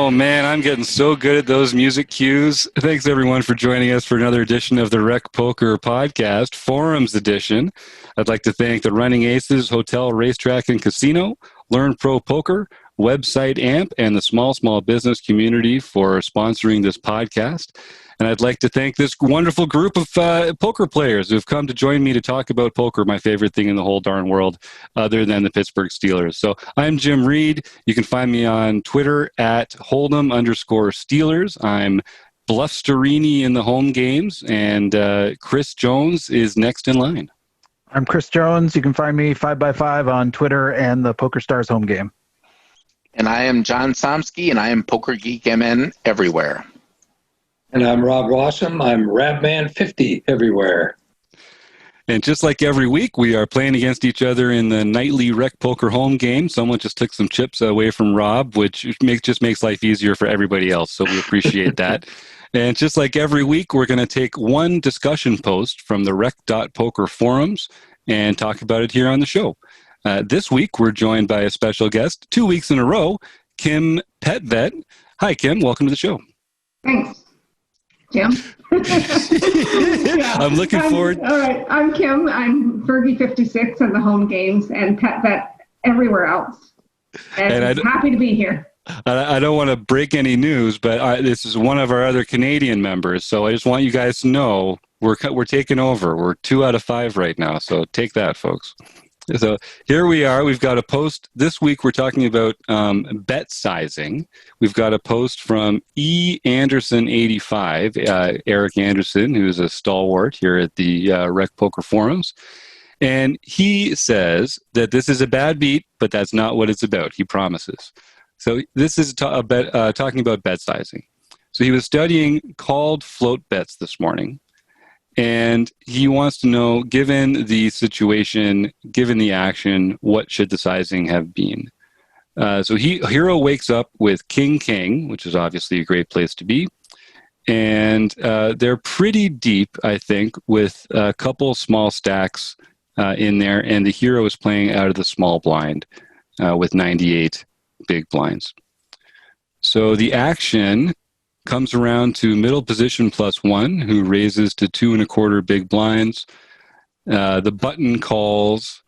Oh, man, I'm getting so good at those music cues. Thanks, everyone, for joining us for another edition of the Rec.poker podcast, Forums edition. I'd like to thank the Running Aces Hotel, Racetrack, and Casino, Learn Pro Poker, Website AMP, and the small business community for sponsoring this podcast. And I'd like to thank this wonderful group of poker players who've come to join me to talk about poker, my favorite thing in the whole darn world, other than the Pittsburgh Steelers. So I'm Jim Reid. You can find me on Twitter at Hold'em_Steelers. I'm Bluffsterini in the home games, and Chris Jones is next in line. I'm Chris Jones. You can find me 5x5 on Twitter and the Poker Stars home game. And I am John Somsky, and I am Poker Geek MN everywhere. And I'm Rob Rossum. I'm Rabman50 everywhere. And just like every week, we are playing against each other in the nightly Rec Poker home game. Someone just took some chips away from Rob, which just makes life easier for everybody else. So we appreciate that. And just like every week, we're going to take one discussion post from the rec.poker forums and talk about it here on the show. This week, we're joined by a special guest, 2 weeks in a row, Kim Petvet. Hi, Kim. Welcome to the show. Thanks, Jim. I'm looking forward. All right. I'm Kim. I'm Fergie56 in the home games and Petvet everywhere else. And I'm happy to be here. I don't want to break any news, but this is one of our other Canadian members. So I just want you guys to know we're taking over. We're 2 out of 5 right now. So take that, folks. So here we are. We've got a post. This week we're talking about bet sizing. We've got a post from E. Anderson85, Eric Anderson, who's a stalwart here at the Rec Poker Forums. And he says that this is a bad beat, but that's not what it's about. He promises. So this is talking about bet sizing. So he was studying called float bets this morning. And he wants to know, given the situation, given the action, what should the sizing have been? So Hero wakes up with King, which is obviously a great place to be. And they're pretty deep, I think, with a couple small stacks in there. And the Hero is playing out of the small blind with 98 big blinds. So the action comes around to middle position +1, who raises to 2 1/4 big blinds. The button calls,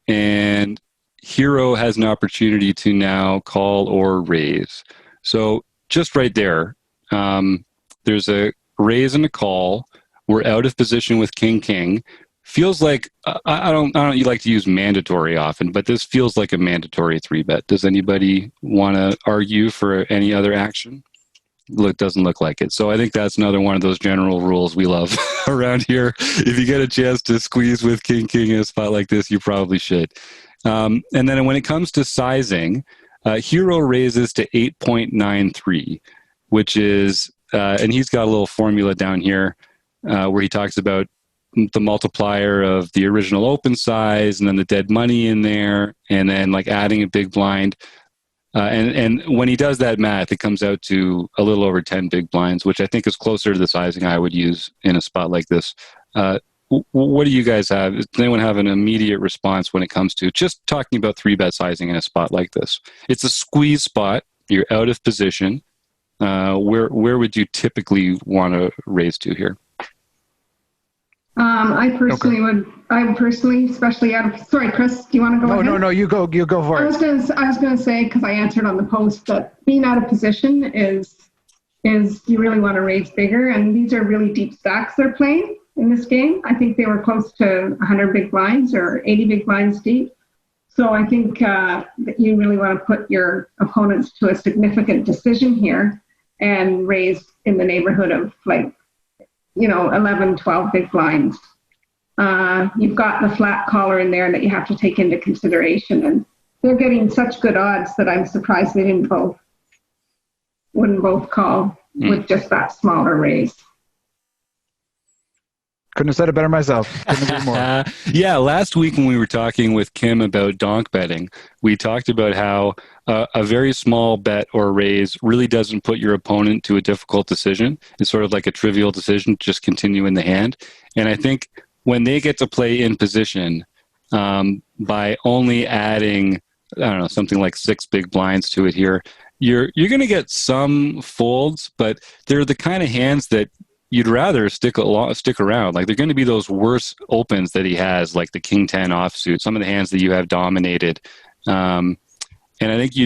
and Hero has an opportunity to now call or raise. So just right there, there's a raise and a call. We're out of position with King. Feels like I don't you like to use mandatory often, but this feels like a mandatory 3-bet. Does anybody want to argue for any other action? Doesn't look like it. So I think that's another one of those general rules we love around here. If you get a chance to squeeze with King in a spot like this, you probably should. And then when it comes to sizing, Hero raises to 8.93, which is, and he's got a little formula down here where he talks about the multiplier of the original open size and then the dead money in there, and then like adding a big blind. And when he does that math, it comes out to a little over 10 big blinds, which I think is closer to the sizing I would use in a spot like this. What do you guys have? Does anyone have an immediate response when it comes to just talking about 3-bet sizing in a spot like this? It's a squeeze spot. You're out of position. Where would you typically want to raise to here? I personally, especially sorry, Chris, do you want to go ahead? No, you go for it. I was going to say, because I answered on the post, that being out of position is you really want to raise bigger, and these are really deep stacks they're playing in this game. I think they were close to 100 big blinds or 80 big blinds deep. So I think that you really want to put your opponents to a significant decision here and raise in the neighborhood of 11, 12 big blinds. You've got the flat caller in there that you have to take into consideration, and they're getting such good odds that I'm surprised they wouldn't both call with just that smaller raise. Couldn't have said it better myself. Couldn't agree more. Yeah, last week when we were talking with Kim about donk betting, we talked about how a very small bet or raise really doesn't put your opponent to a difficult decision. It's sort of like a trivial decision, just continue in the hand. And I think when they get to play in position, by only adding, I don't know, something like 6 big blinds to it here, you're going to get some folds, but they're the kind of hands that you'd rather stick around. Like they're going to be those worse opens that he has, like the King 10 offsuit, some of the hands that you have dominated. And I think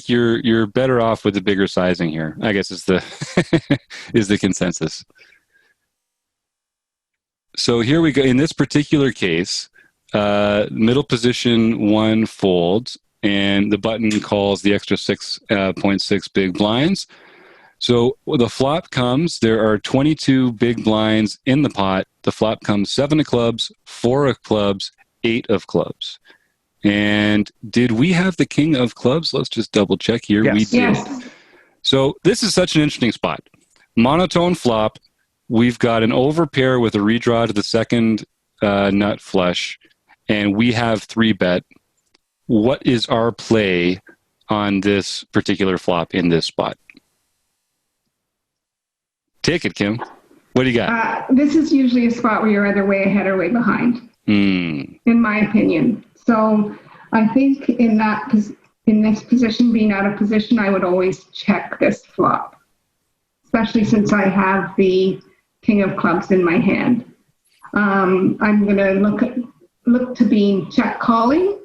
you're better off with the bigger sizing here, I guess is the is the consensus. So here we go. In this particular case, middle position 1 folds, and the button calls the extra 6.6 big blinds. So the flop comes, there are 22 big blinds in the pot. The flop comes 7 of clubs, 4 of clubs, 8 of clubs. And did we have the king of clubs? Let's just double check here. Yes. We did. Yes. So this is such an interesting spot. Monotone flop. We've got an overpair with a redraw to the second nut flush, and we have 3-bet. What is our play on this particular flop in this spot? Take it, Kim. What do you got? This is usually a spot where you're either way ahead or way behind, in my opinion. So I think in this position, being out of position, I would always check this flop, especially since I have the king of clubs in my hand. I'm going to look to being check calling.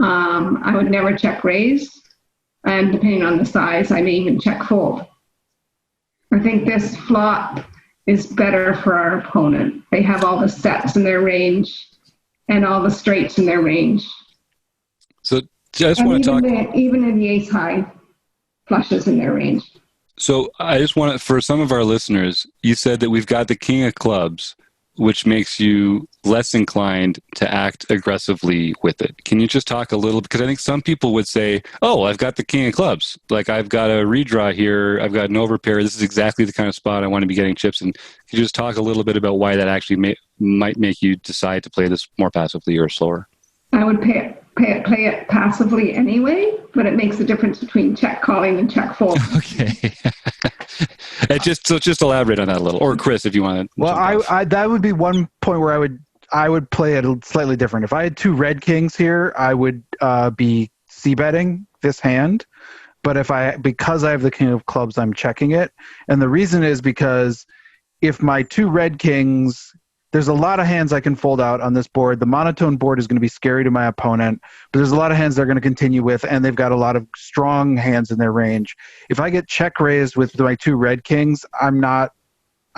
I would never check raise, and depending on the size, I may even check fold. I think this flop is better for our opponent. They have all the sets in their range and all the straights in their range. So just want to talk. Even in the ace high flushes in their range. So I just want to, for some of our listeners, you said that we've got the king of clubs, which makes you less inclined to act aggressively with it. Can you just talk a little, because I think some people would say, oh, I've got the king of clubs. Like I've got a redraw here. I've got an overpair. This is exactly the kind of spot I want to be getting chips in. Can you just talk a little bit about why that actually might make you decide to play this more passively or slower? I would play it passively anyway, but it makes a difference between check calling and check fold. Okay. Just elaborate on that a little, or Chris, if you want to. Well, I that would be one point where I would play it slightly different. If I had 2 red kings here, I would be c-betting this hand. But because I have the king of clubs, I'm checking it, and the reason is because if my 2 red kings, there's a lot of hands I can fold out on this board. The monotone board is going to be scary to my opponent, but there's a lot of hands they're going to continue with, and they've got a lot of strong hands in their range. If I get check raised with my 2 red kings, I'm not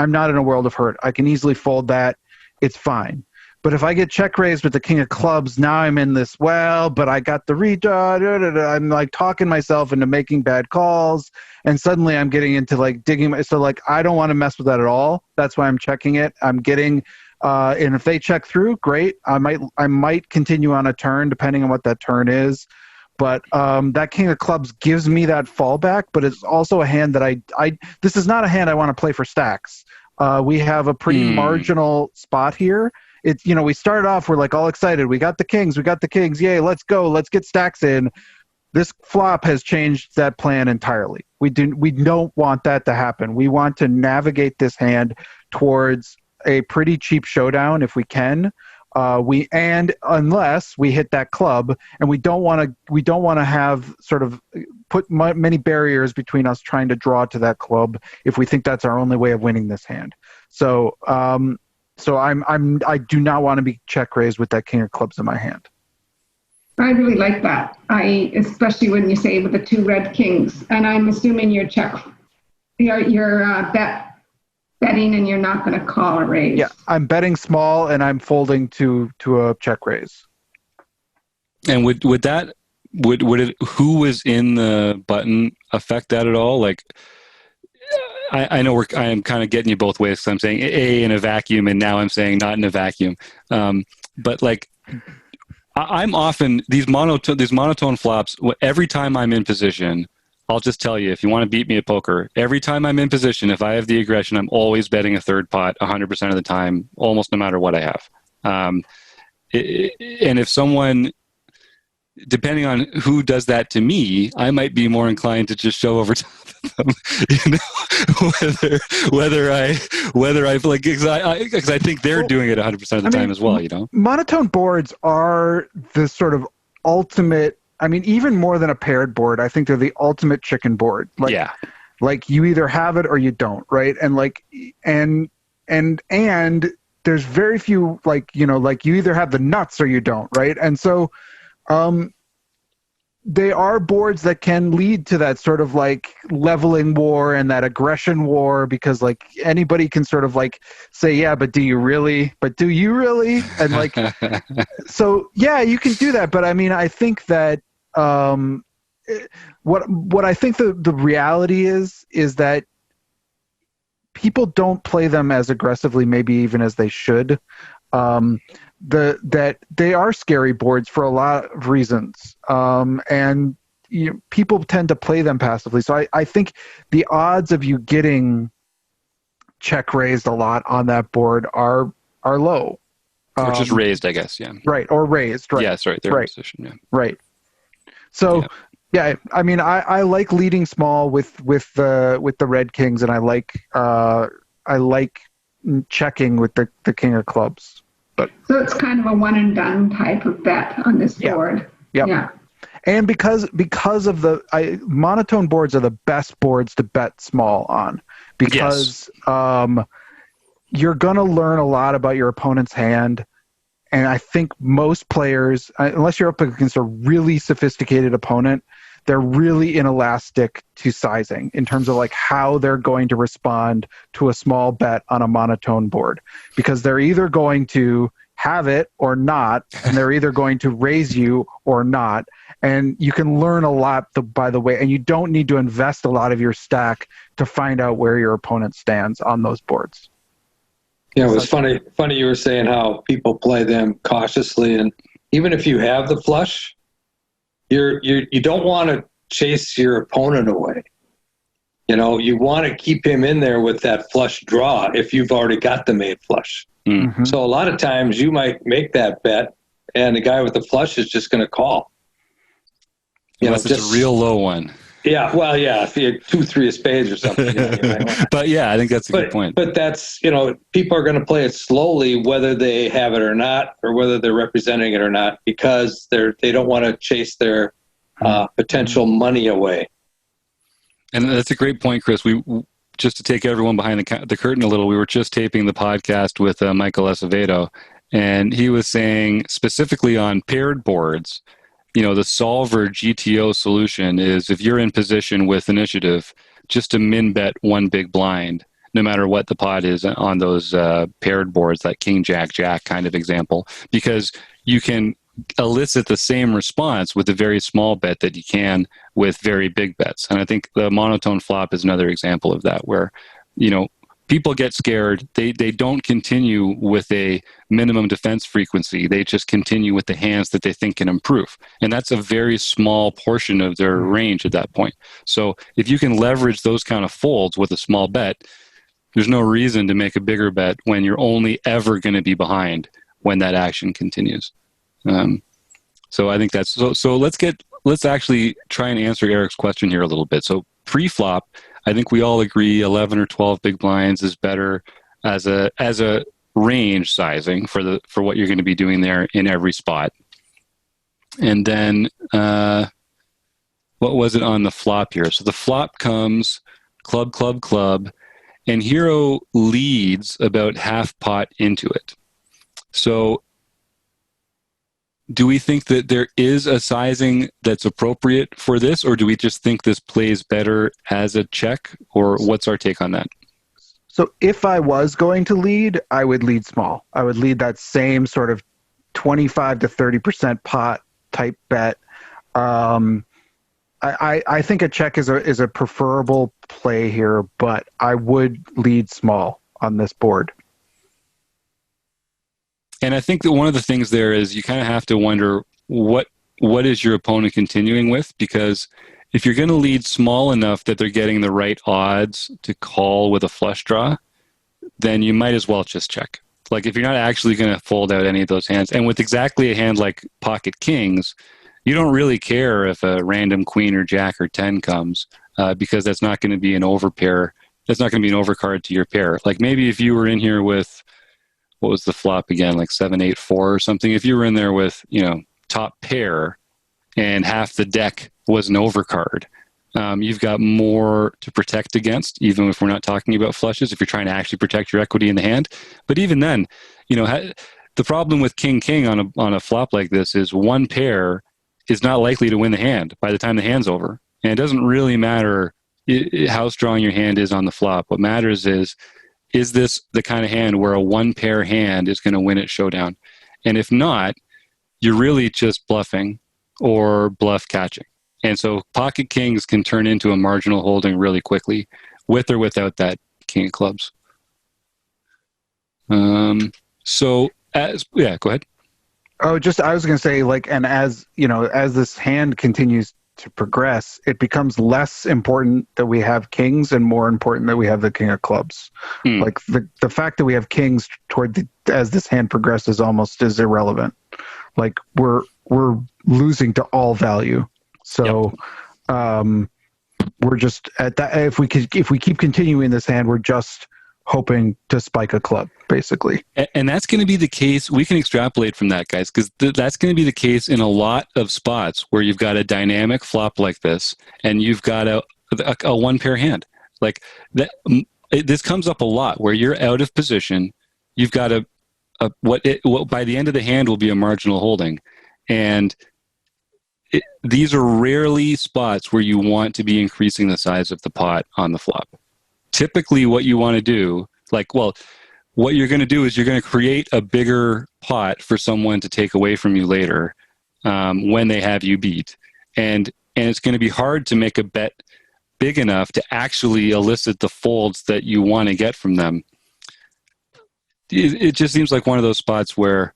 in a world of hurt. I can easily fold that. It's fine. But if I get check raised with the king of clubs, now I'm in this, but I got the redraw. I'm like talking myself into making bad calls, and suddenly I'm getting into like digging. So like I don't want to mess with that at all. That's why I'm checking it. I'm getting, and if they check through, great. I might continue on a turn depending on what that turn is. But that king of clubs gives me that fallback. But it's also a hand that this is not a hand I want to play for stacks. We have a pretty marginal spot here. It's, we started off, we're like all excited. We got the kings. Yay, let's go. Let's get stacks in. This flop has changed that plan entirely. We don't want that to happen. We want to navigate this hand towards a pretty cheap showdown if we can. Unless we hit that club, and we don't want to have sort of put many barriers between us trying to draw to that club if we think that's our only way of winning this hand. So I do not want to be check raised with that king of clubs in my hand. I really like that. Especially when you say with the 2 red kings, and I'm assuming you're betting and you're not going to call a raise. Yeah, I'm betting small and I'm folding to a check raise. And would who was in the button affect that at all? Like, I know I am kind of getting you both ways. So I'm saying A in a vacuum, and now I'm saying not in a vacuum. But like, I'm often these monotone flops. Every time I'm in position, I'll just tell you, if you want to beat me at poker, every time I'm in position, if I have the aggression, I'm always betting a third pot 100% of the time, almost no matter what I have. And if someone, depending on who does that to me, I might be more inclined to just show over top of them, whether I like, because I think they're doing it 100% of the time as well. Monotone boards are the sort of ultimate I mean, even more than a paired board, I think they're the ultimate chicken board. Like, Yeah. like you either have it or you don't, right? And like, and there's very few, like, you know, like you either have the nuts or you don't, right? And so, they are boards that can lead to that sort of like leveling war and that aggression war, because like anybody can sort of like say, yeah, but do you really? But do you really? And like, so yeah, you can do that. But I mean, I think that what I think the reality is that people don't play them as aggressively, maybe even as they should. That they are scary boards for a lot of reasons, and people tend to play them passively. So I think the odds of you getting check raised a lot on that board are low. Or just raised, I guess, yeah. Right, or raised, right. Yeah, that's right. They're in position, yeah. Right. So, yeah, I mean, I like leading small with the red kings, and I like checking with the king of clubs. But so it's kind of a one and done type of bet on this board. Yep. Yeah. And because of monotone boards are the best boards to bet small on, because you're going to learn a lot about your opponent's hand. And I think most players, unless you're up against a really sophisticated opponent, they're really inelastic to sizing in terms of like how they're going to respond to a small bet on a monotone board, because they're either going to have it or not, and they're either going to raise you or not. And you can learn a lot by the way, and you don't need to invest a lot of your stack to find out where your opponent stands on those boards. Yeah, it was funny you were saying how people play them cautiously, and even if you have the flush, you don't want to chase your opponent away. You know, you want to keep him in there with that flush draw if you've already got the made flush. Mm-hmm. So a lot of times you might make that bet, and the guy with the flush is just going to call. Unless it's a real low one. Yeah, well, yeah, if you had 2-3 of spades or something. But yeah, I think that's a good point. But that's, people are going to play it slowly, whether they have it or not, or whether they're representing it or not, because they don't want to chase their potential money away. And that's a great point, Chris. We just to take everyone behind the curtain a little, we were just taping the podcast with Michael Acevedo, and he was saying specifically on paired boards, the solver GTO solution is if you're in position with initiative, just to min bet one big blind, no matter what the pot is on those paired boards, that king, jack, jack kind of example, because you can elicit the same response with a very small bet that you can with very big bets. And I think the monotone flop is another example of that, where, people get scared. They don't continue with a minimum defense frequency. They just continue with the hands that they think can improve. And that's a very small portion of their range at that point. So if you can leverage those kind of folds with a small bet, there's no reason to make a bigger bet when you're only ever going to be behind when that action continues. So I think that's so let's actually try and answer Eric's question here a little bit. So pre-flop, I think we all agree 11 or 12 big blinds is better as a range sizing for what you're going to be doing there in every spot. And then what was it on the flop here? So the flop comes club, club, club, and hero leads about half pot into it. So do we think that there is a sizing that's appropriate for this, or do we just think this plays better as a check, or what's our take on that? So if I was going to lead, I would lead small. I would lead that same sort of 25 to 30% pot type bet. I think a check is a preferable play here, but I would lead small on this board. And I think that one of the things there is you kind of have to wonder what is your opponent continuing with, because if you're going to lead small enough that they're getting the right odds to call with a flush draw, then you might as well just check. Like if you're not actually going to fold out any of those hands, and with exactly a hand like pocket kings, you don't really care if a random queen or jack or 10 comes, because that's not going to be an overpair. That's not going to be an overcard to your pair. Like maybe if you were in here with, what was the flop again, like 7-8-4 or something, if you were in there with, top pair and half the deck was an overcard, you've got more to protect against, even if we're not talking about flushes, if you're trying to actually protect your equity in the hand. But even then, the problem with king on a flop like this is one pair is not likely to win the hand by the time the hand's over. And it doesn't really matter how strong your hand is on the flop. What matters is this the kind of hand where a one pair hand is going to win at showdown? And if not, you're really just bluffing or bluff catching. And so pocket kings can turn into a marginal holding really quickly, with or without that king of clubs. Go ahead. Oh, I was going to say, and as this hand continues to progress, it becomes less important that we have kings and more important that we have the king of clubs. Like the fact that we have kings as this hand progresses almost is irrelevant. Like we're losing to all value. So, we're just at that. If we keep continuing this hand, we're just hoping to spike a club, basically. And that's going to be the case. We can extrapolate from that, guys, because that's going to be the case in a lot of spots where you've got a dynamic flop like this, and you've got a one pair hand like that. This comes up a lot where you're out of position. You've got what by the end of the hand will be a marginal holding, and these are rarely spots where you want to be increasing the size of the pot on the flop. Typically what you want to do, what you're going to do is you're going to create a bigger pot for someone to take away from you later when they have you beat. And it's going to be hard to make a bet big enough to actually elicit the folds that you want to get from them. It just seems like one of those spots where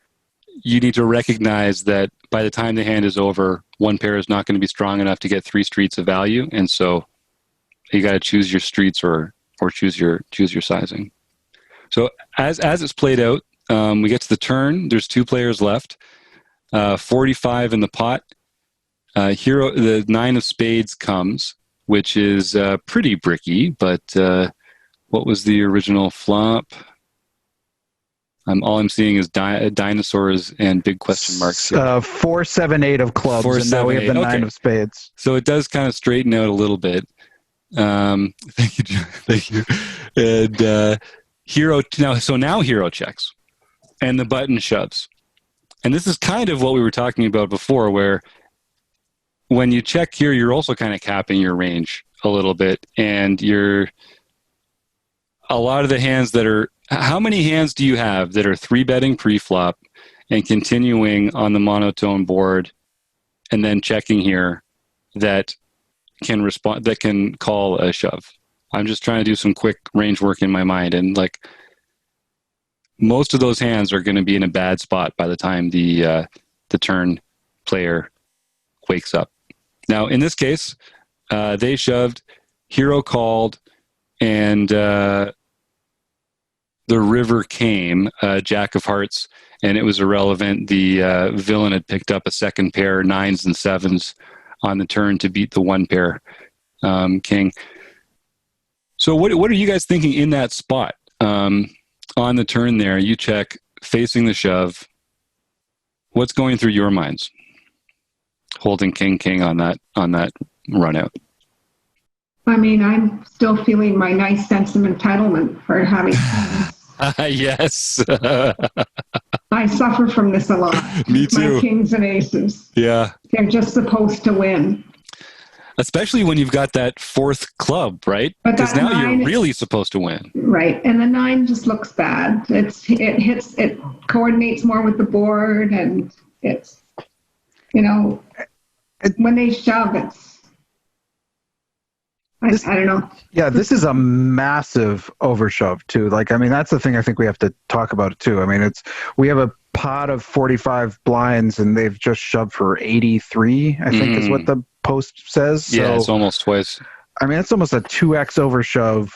you need to recognize that by the time the hand is over, one pair is not going to be strong enough to get 3 streets of value. And so you got to choose your streets or choose your sizing. So as it's played out, we get to the turn. There's 2 players left. 45 in the pot. The 9 of spades comes, which is pretty bricky. But what was the original flop? All I'm seeing is dinosaurs and big question marks. 4, 7, 8 of clubs, and now we have the 9 of spades. So it does kind of straighten out a little bit. Thank you, John. Thank you. And now hero checks, and the button shoves. And this is kind of what we were talking about before, where when you check here, you're also kind of capping your range a little bit, and a lot of the hands that are. How many hands do you have that are 3-betting pre-flop and continuing on the monotone board, and then checking here that can respond, that can call a shove? I'm just trying to do some quick range work in my mind, and most of those hands are going to be in a bad spot by the time the turn player wakes up. Now, in this case, they shoved, hero called, and the river came, Jack of Hearts, and it was irrelevant. The villain had picked up a second pair, 9s and 7s, on the turn to beat the one pair king. So what are you guys thinking in that spot? On the turn there, you check, facing the shove. What's going through your minds? Holding king on that run out. I mean, I'm still feeling my nice sense of entitlement for having kings. Yes. I suffer from this a lot. Me too. My kings and aces. Yeah. They're just supposed to win. Especially when you've got that 4th club, right? Because now you're really supposed to win. Right. And the 9 just looks bad. It coordinates more with the board, and it's, when they shove, I don't know. Yeah, this is a massive overshove too. That's the thing I think we have to talk about too. We have a pot of 45 blinds, and they've just shoved for 83, I think is what the post says. So, yeah, it's almost twice. It's almost a 2x overshove.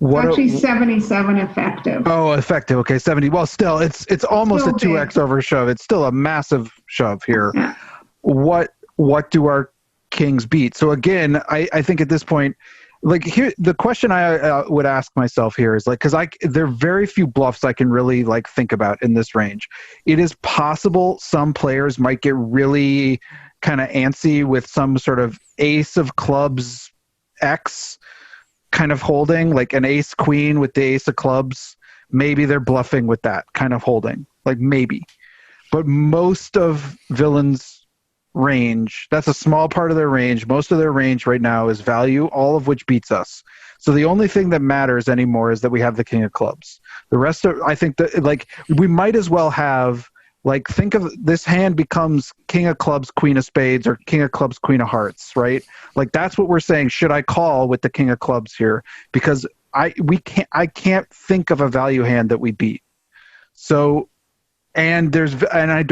Actually, 77 effective. Oh, effective. Okay, 70. Well, still, it's almost still a 2x overshove. It's still a massive shove here. Yeah. What do our kings beat? So again, I think at this point, like here, the question I would ask myself here is like, because there are very few bluffs I can really like think about in this range. It is possible some players might get really kind of antsy with some sort of ace of clubs X kind of holding, like an ace queen with the ace of clubs. Maybe they're bluffing with that kind of holding, like maybe. But most of villains' range, that's a small part of their range. Most of their range right now is value, all of which beats us. So the only thing that matters anymore is that we have the king of clubs. The rest of, I think that like we might as well have, like, think of this hand becomes king of clubs, queen of spades, or king of clubs, queen of hearts, right? Like that's what we're saying. Should I call with the king of clubs here? Because I can't think of a value hand that we beat. So, and I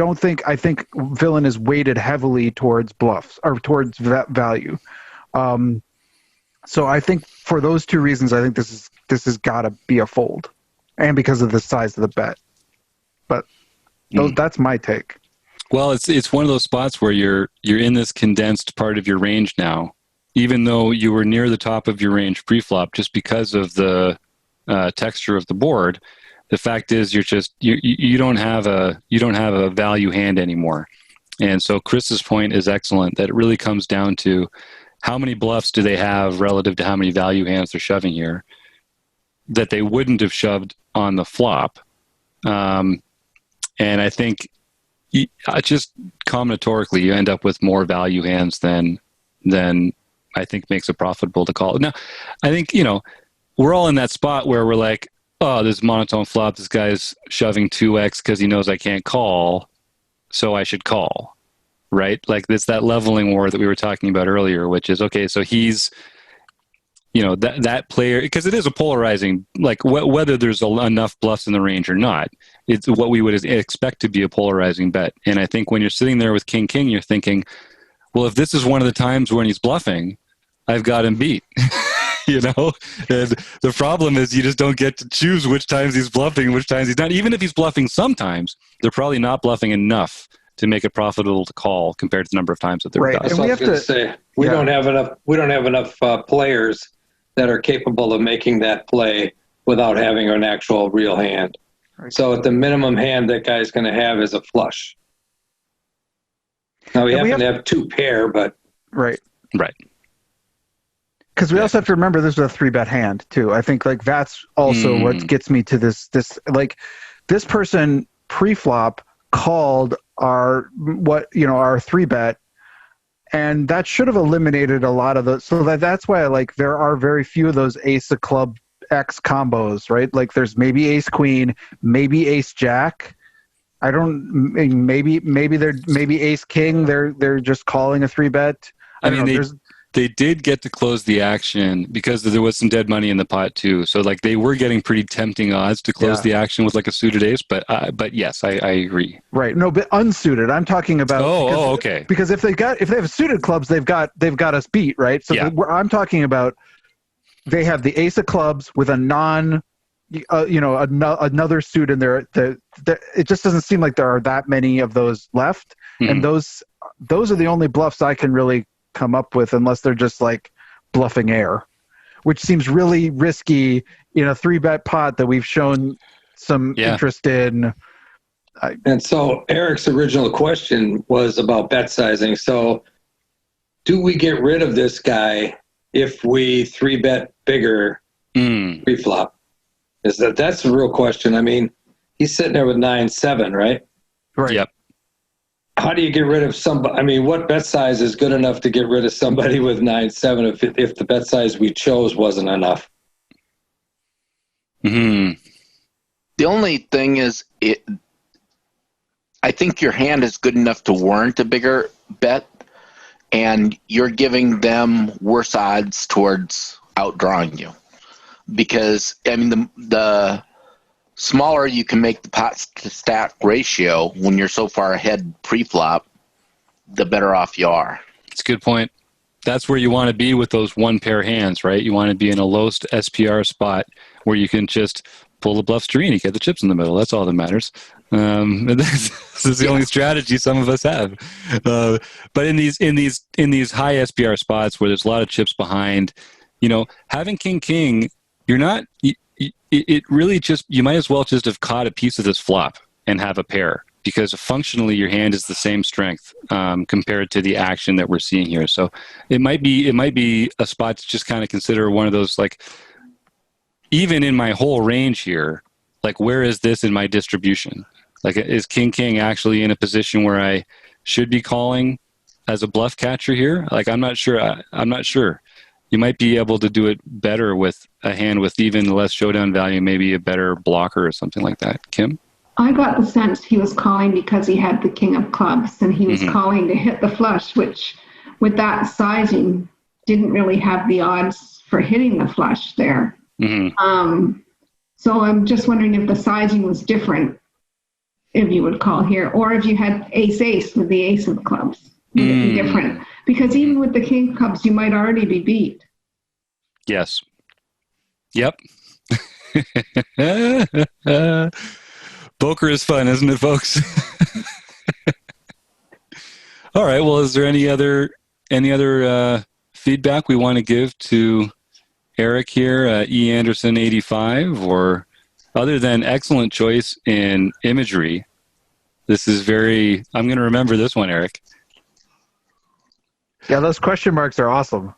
think villain is weighted heavily towards bluffs or towards value. So I think for those two reasons, I think this has got to be a fold, and because of the size of the bet. But that's my take. Well, it's one of those spots where you're in this condensed part of your range now, even though you were near the top of your range pre-flop, just because of the texture of the board. The fact is, you don't have a value hand anymore, and so Chris's point is excellent. That it really comes down to how many bluffs do they have relative to how many value hands they're shoving here that they wouldn't have shoved on the flop. And I think just combinatorically, you end up with more value hands than I think makes it profitable to call. Now, I think, we're all in that spot where we're like, oh, this monotone flop, this guy's shoving 2x because he knows I can't call, so I should call, right? Like it's that leveling war that we were talking about earlier, which is, okay, so he's, that player, because it is a polarizing, like whether there's enough bluffs in the range or not, it's what we would expect to be a polarizing bet. And I think when you're sitting there with king, you're thinking, well, if this is one of the times when he's bluffing, I've got him beat. And the problem is you just don't get to choose which times he's bluffing, which times he's not. Even if he's bluffing sometimes, they're probably not bluffing enough to make it profitable to call compared to the number of times that they're right. That's what I was going to say. We don't have enough players that are capable of making that play without having an actual real hand. Right. So at the minimum hand that guy's going to have is a flush. Now we happen to have two pair, but right. Because we also have to remember this is a 3-bet hand too. I think like that's also what gets me to this like this person pre-flop called our 3-bet, and that should have eliminated a lot of those. So that's why like there are very few of those ace of club X combos, right? Like there's maybe ace queen, maybe ace jack. Maybe ace king. They're just calling a 3-bet. I mean, they did get to close the action because there was some dead money in the pot too. So like they were getting pretty tempting odds to close the action with like a suited ace. But yes, I agree. Right. No, but unsuited. I'm talking about. Okay. Because if they have suited clubs, they've got us beat, right? So I'm talking about they have the ace of clubs with a another suit in there. It just doesn't seem like there are that many of those left, and those are the only bluffs I can really come up with, unless they're just like bluffing air, which seems really risky in a 3-bet pot that we've shown some interest in. And so Eric's original question was about bet sizing. So do we get rid of this guy if we 3-bet bigger pre-flop? That's the real question. I mean, he's sitting there with 9-7, right? Right. Yep. How do you get rid of somebody? I mean, what bet size is good enough to get rid of somebody with 9-7 if the bet size we chose wasn't enough? The only thing is, I think your hand is good enough to warrant a bigger bet, and you're giving them worse odds towards outdrawing you. Because, I mean, the smaller you can make the pot to stack ratio when you're so far ahead pre-flop, the better off you are. It's a good point. That's where you want to be with those one pair hands, right? You want to be in a low SPR spot where you can just pull the bluff Sterini, get the chips in the middle. That's all that matters. This is the only strategy some of us have. But in these high SPR spots where there's a lot of chips behind, having king, you're not. It really just, you might as well just have caught a piece of this flop and have a pair, because functionally your hand is the same strength compared to the action that we're seeing here. So it might be a spot to just kind of consider one of those, like, even in my whole range here, like, where is this in my distribution? Like, is king actually in a position where I should be calling as a bluff catcher here? Like, I'm not sure. I'm not sure. You might be able to do it better with a hand with even less showdown value, maybe a better blocker or something like that. Kim? I got the sense he was calling because he had the king of clubs, and he was calling to hit the flush, which with that sizing didn't really have the odds for hitting the flush there. So I'm just wondering if the sizing was different, if you would call here, or if you had ace with the ace of clubs, would it be different? Because even with the king of clubs, you might already be beat. Yes. Yep. Poker is fun, isn't it, folks? All right. Well, is there any other feedback we want to give to Eric here, E. Anderson 85, or other than excellent choice in imagery? This is I'm going to remember this one, Eric. Yeah, those question marks are awesome.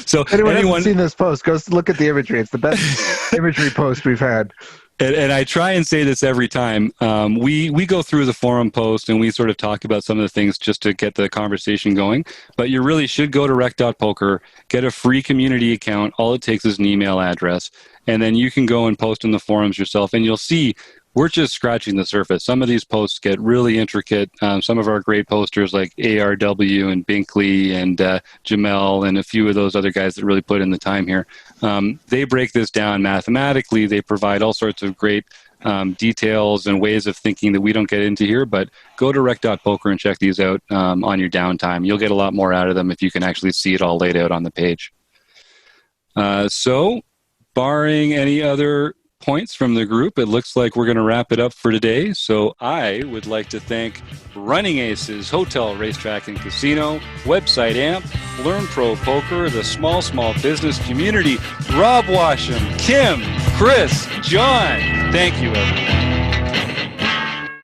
So if anyone hasn't seen this post, go look at the imagery. It's the best imagery post we've had. And I try and say this every time. We go through the forum post and we sort of talk about some of the things just to get the conversation going. But you really should go to rec.poker, get a free community account. All it takes is an email address. And then you can go and post in the forums yourself. And you'll see we're just scratching the surface. Some of these posts get really intricate. Some of our great posters like ARW and Binkley and Jamel and a few of those other guys that really put in the time here. They break this down mathematically. They provide all sorts of great details and ways of thinking that we don't get into here. But go to rec.poker and check these out on your downtime. You'll get a lot more out of them if you can actually see it all laid out on the page. So barring any other points from the group, it looks like we're going to wrap it up for today. So I would like to thank Running Aces, Hotel, Racetrack, and Casino, Website Amp, Learn Pro Poker, the Small Business Community, Rob Washam, Kim, Chris, John. Thank you, everyone.